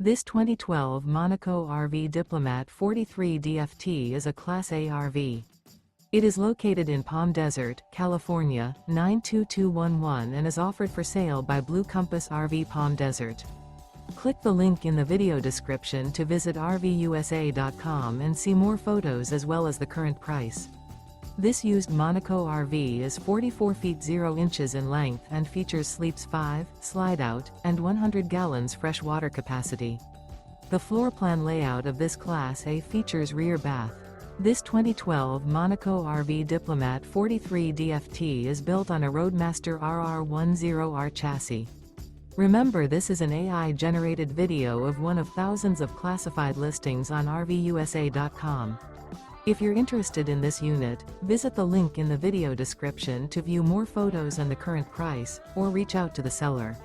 This 2012 Monaco RV Diplomat 43 DFT is a Class A RV. It is located in Palm Desert, California, 92211 and is offered for sale by Blue Compass RV Palm Desert. Click the link in the video description to visit RVUSA.com and see more photos as well as the current price. This used Monaco RV is 44 feet 0 inches in length and features sleeps 5, slide-out, and 100 gallons fresh water capacity. The floor plan layout of this Class A features rear bath. This 2012 Monaco RV Diplomat 43 DFT is built on a Roadmaster RR10R chassis. Remember, this is an AI-generated video of one of thousands of classified listings on RVUSA.com. If you're interested in this unit, visit the link in the video description to view more photos and the current price, or reach out to the seller.